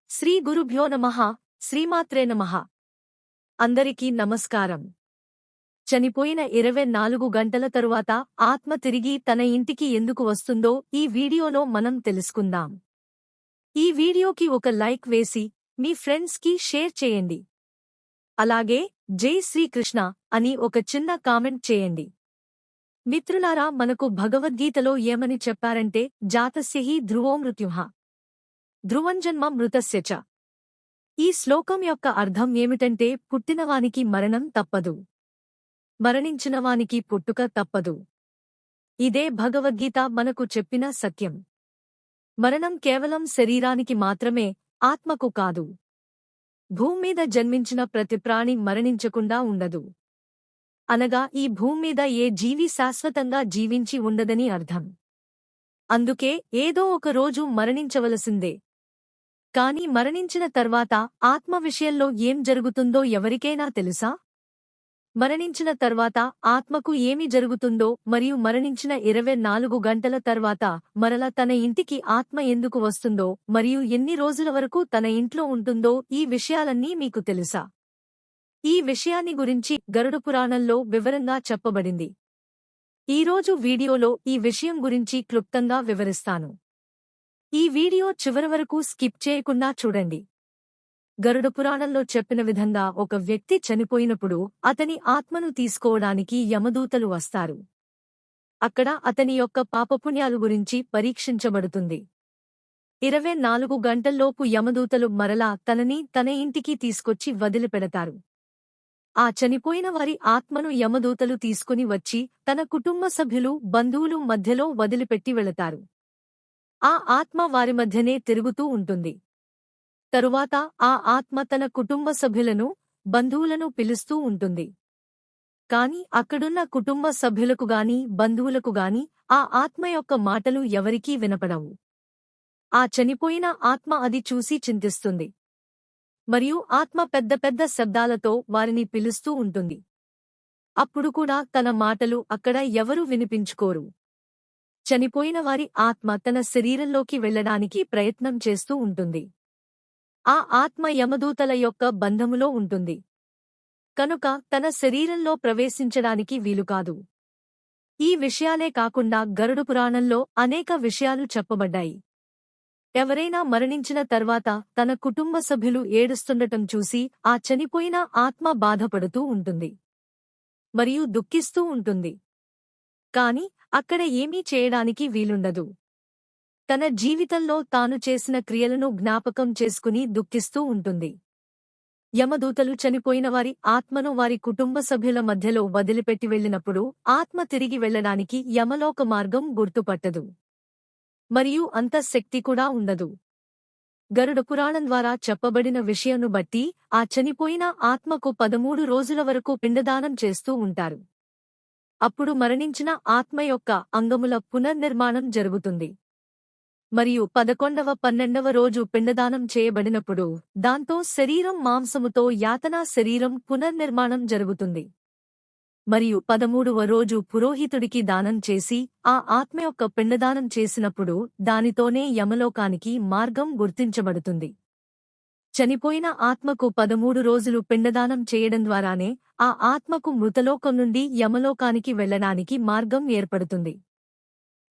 శ్రీ గురుభ్యో నమః. శ్రీమాత్రే నమః. అందరికీ నమస్కారం. చనిపోయిన 24 గంటల తరువాత ఆత్మ తిరిగి తన ఇంటికి ఎందుకు వస్తుందో ఈ వీడియోలో మనం తెలుసుకుందాం. ఈ వీడియోకి ఒక లైక్ వేసి మీ ఫ్రెండ్స్కి షేర్ చేయండి. అలాగే జై శ్రీకృష్ణ అని ఒక చిన్న కామెంట్ చేయండి. మిత్రులారా, మనకు భగవద్గీతలో ఏమని చెప్పారంటే జాతస్య హి ధ్రువో మృత్యుః ధ్రువంజన్మ మృతస్య చ. ఈ శ్లోకం యొక్క అర్థం ఏమిటంటే పుట్టినవానికి మరణం తప్పదు, మరణించినవానికి పుట్టుక తప్పదు. ఇదే భగవద్గీత మనకు చెప్పిన సత్యం. మరణం కేవలం శరీరానికి మాత్రమే, ఆత్మకు కాదు. భూమ్మీద జన్మించిన ప్రతి ప్రాణి మరణించకుండా ఉండదు. అనగా ఈ భూమ్మీద ఏ జీవి శాశ్వతంగా జీవించి ఉండదని అర్థం. అందుకే ఏదో ఒక రోజు మరణించవలసిందే. కాని మరణించిన తర్వాత ఆత్మ విషయంలో ఏం జరుగుతుందో ఎవరికైనా తెలుసా? మరణించిన తర్వాత ఆత్మకు ఏమి జరుగుతుందో మరియు మరణించిన 24 గంటల తర్వాత మరల తన ఇంటికి ఆత్మ ఎందుకు వస్తుందో మరియు ఎన్ని రోజుల వరకు తన ఇంట్లో ఉంటుందో ఈ విషయాలన్నీ మీకు తెలుసా? ఈ విషయాన్ని గురించి గరుడ పురాణంలో వివరంగా చెప్పబడింది. ఈరోజు వీడియోలో ఈ విషయం గురించి క్లుప్తంగా వివరిస్తాను. ఈ వీడియో చివరి వరకు స్కిప్ చేయకుండా చూడండి. గరుడ పురాణంలో చెప్పిన విధంగా ఒక వ్యక్తి చనిపోయినప్పుడు అతని ఆత్మను తీసుకోవడానికి యమదూతలు వస్తారు. అక్కడ అతని యొక్క పాపపుణ్యాలు గురించి పరీక్షించబడుతుంది. 24 గంటల్లోపు యమదూతలు మరలా తనని తన ఇంటికి తీసుకొచ్చి వదిలిపెడతారు. ఆ చనిపోయిన వారి ఆత్మను యమదూతలు తీసుకుని వచ్చి తన కుటుంబ సభ్యులు, బంధువులు మధ్యలో వదిలిపెట్టి వెళతారు. ఆ ఆత్మ వారి మధ్యనే తిరుగుతూ ఉంటుంది. తరువాత ఆ ఆత్మ తన కుటుంబ సభ్యులను, బంధువులను పిలుస్తూ ఉంటుంది. కాని అక్కడున్న కుటుంబ సభ్యులకుగాని బంధువులకుగాని ఆ ఆత్మ యొక్క మాటలు ఎవరికీ వినపడవు. ఆ చనిపోయిన ఆత్మ అది చూసి చింతిస్తుంది. మరియు ఆత్మ పెద్ద పెద్ద శబ్దాలతో వారిని పిలుస్తూ ఉంటుంది. అప్పుడు కూడా తన మాటలు అక్కడ ఎవరూ వినిపించుకోరు. చనిపోయిన వారి ఆత్మ తన శరీరంలోకి వెళ్లడానికి ప్రయత్నం చేస్తూ ఉంటుంది. ఆ ఆత్మ యమదూతల యొక్క బంధములో ఉంటుంది. కనుక తన శరీరంలో ప్రవేశించడానికి వీలుకాదు. ఈ విషయాలే కాకుండా గరుడ పురాణంలో అనేక విషయాలు చెప్పబడ్డాయి. ఎవరైనా మరణించిన తర్వాత తన కుటుంబ సభ్యులు ఏడుస్తుండటం చూసి ఆ చనిపోయిన ఆత్మ బాధపడుతూ ఉంటుంది మరియు దుఃఖిస్తూ ఉంటుంది. కాని అక్కడ ఏమీ చేయడానికి వీలుండదు. తన జీవితంలో తాను చేసిన క్రియలను జ్ఞాపకం చేసుకుని దుఃఖిస్తూ ఉంటుంది. యమదూతలు చనిపోయిన వారి ఆత్మను వారి కుటుంబ సభ్యుల మధ్యలో వదిలిపెట్టి వెళ్ళినప్పుడు ఆత్మ తిరిగి వెళ్లడానికి యమలోక మార్గం గుర్తుపట్టదు. మరియు అంత శక్తి కూడా ఉండదు. గరుడ పురాణం ద్వారా చెప్పబడిన విషయంను బట్టి ఆ చనిపోయిన ఆత్మకు 13 రోజుల వరకు పిండదానం చేస్తూ ఉంటారు. అప్పుడు మరణించిన ఆత్మ యొక్క అంగముల పునర్నిర్మాణం జరుగుతుంది. మరియు 11వ 12వ రోజు పిండదానం చేయబడినప్పుడు దాంతో శరీరం మాంసముతో యాతనా శరీరం పునర్నిర్మాణం జరుగుతుంది. మరియు 13వ రోజు పురోహితుడికి దానం చేసి ఆ ఆత్మ యొక్క పిండదానం చేసినప్పుడు దానితోనే యమలోకానికి మార్గం గుర్తించబడుతుంది. చనిపోయిన ఆత్మకు 13 రోజులు పిండదానం చేయడం ద్వారానే ఆ ఆత్మకు మృతలోకం నుండి యమలోకానికి వెళ్లడానికి మార్గం ఏర్పడుతుంది.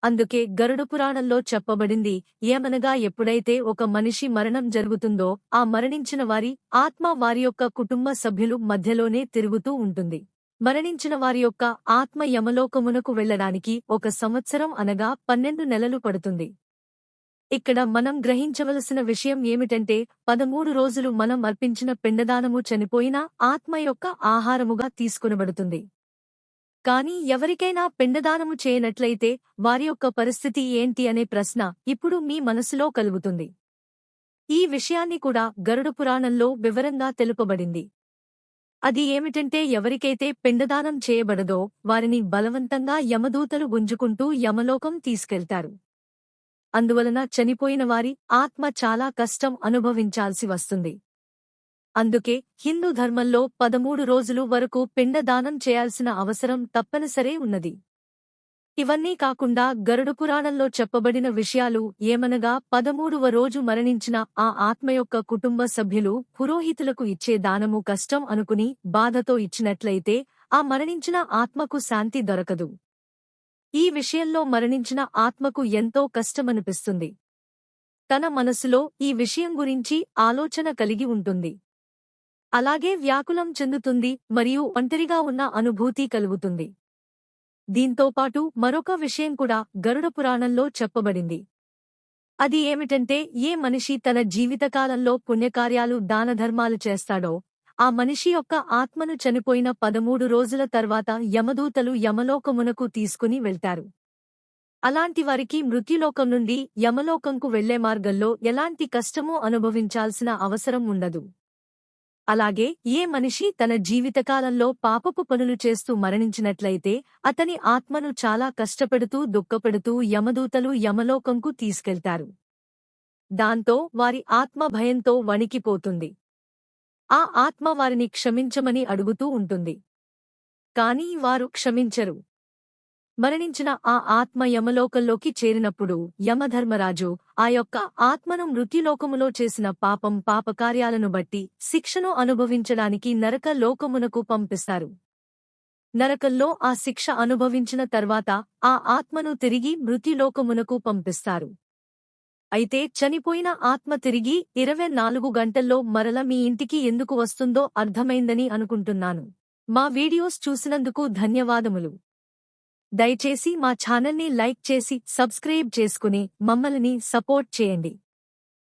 అందుకే గరుడ పురాణంలో చెప్పబడింది ఏమనగా, ఎప్పుడైతే ఒక మనిషి మరణం జరుగుతుందో ఆ మరణించిన వారి ఆత్మ వారి యొక్క కుటుంబ సభ్యులు మధ్యలోనే తిరుగుతూ ఉంటుంది. మరణించిన వారి యొక్క ఆత్మ యమలోకమునకు వెళ్లడానికి 1 సంవత్సరం అనగా 12 నెలలు పడుతుంది. ఇక్కడ మనం గ్రహించవలసిన విషయం ఏమిటంటే 13 రోజులు మనం అర్పించిన పిండదానము చనిపోయిన ఆత్మ యొక్క ఆహారముగా తీసుకొనబడుతుంది. కాని ఎవరికైనా పిండదానము చేయనట్లయితే వారి యొక్క పరిస్థితి ఏంటి అనే ప్రశ్న ఇప్పుడు మీ మనసులో కలుగుతుంది. ఈ విషయాన్ని కూడా గరుడ పురాణంలో వివరంగా తెలుపబడింది. అది ఏమిటంటే, ఎవరికైతే పిండదానం చేయబడదో వారిని బలవంతంగా యమదూతలు గుంజుకుంటూ యమలోకం తీసుకెళ్తారు. అందువలన చనిపోయిన వారి ఆత్మ చాలా కష్టం అనుభవించాల్సి వస్తుంది. అందుకే హిందూ ధర్మంలో 13 రోజులు వరకు పిండదానం చేయాల్సిన అవసరం తప్పనిసరే ఉన్నది. ఇవన్నీ కాకుండా గరుడ పురాణంలో చెప్పబడిన విషయాలు ఏమనగా 13వ రోజు మరణించిన ఆ ఆత్మ యొక్క కుటుంబ సభ్యులు పురోహితులకు ఇచ్చే దానము కష్టం అనుకుని బాధతో ఇచ్చినట్లయితే ఆ మరణించిన ఆత్మకు శాంతి దొరకదు. ఈ విషయంలో మరణించిన ఆత్మకు ఎంతో కష్టమనిపిస్తుంది. తన మనసులో ఈ విషయం గురించి ఆలోచన కలిగి ఉంటుంది. అలాగే వ్యాకులం చెందుతుంది మరియు ఒంటరిగా ఉన్న అనుభూతి కలుగుతుంది. దీంతోపాటు మరొక విషయం కూడా గరుడ పురాణంలో చెప్పబడింది. అది ఏమిటంటే ఏ మనిషి తన జీవితకాలంలో పుణ్యకార్యాలు దానధర్మాలు చేస్తాడో ఆ మనిషి యొక్క ఆత్మను చనిపోయిన 13 రోజుల తర్వాత యమదూతలు యమలోకమునకు తీసుకుని వెళ్తారు. అలాంటి వారికి మృత్యులోకం నుండి యమలోకంకు వెళ్లే మార్గంలో ఎలాంటి కష్టమూ అనుభవించాల్సిన అవసరం ఉండదు. అలాగే ఏ మనిషి తన జీవితకాలంలో పాపపు పనులు చేస్తూ మరణించినట్లయితే అతని ఆత్మను చాలా కష్టపెడుతూ దుఃఖపెడుతూ యమదూతలు యమలోకంకు తీసుకెళ్తారు. దాంతో వారి ఆత్మ భయంతో వణికిపోతుంది. ఆ ఆత్మ వారిని క్షమించమని అడుగుతూ ఉంటుంది. కాని వారు క్షమించరు. మరణించిన ఆ ఆత్మ యమలోకంలోకి చేరినప్పుడు యమధర్మరాజు ఆ యొక్క ఆత్మను మృత్యులోకములో చేసిన పాపకార్యాలను బట్టి శిక్షను అనుభవించడానికి నరక లోకమునకు పంపిస్తారు. నరకంలో ఆ శిక్ష అనుభవించిన తర్వాత ఆ ఆత్మను తిరిగి మృత్యులోకమునకు పంపిస్తారు. అయితే చనిపోయిన ఆత్మ తిరిగి 24 గంటల్లో మరల మీ ఇంటికి ఎందుకు వస్తుందో అర్థమైందని అనుకుంటున్నాను. మా వీడియోస్ చూసినందుకు ధన్యవాదములు. దయచేసి మా ఛానల్ని లైక్ చేసి సబ్స్క్రైబ్ చేసుకుని మమ్మల్ని సపోర్ట్ చేయండి.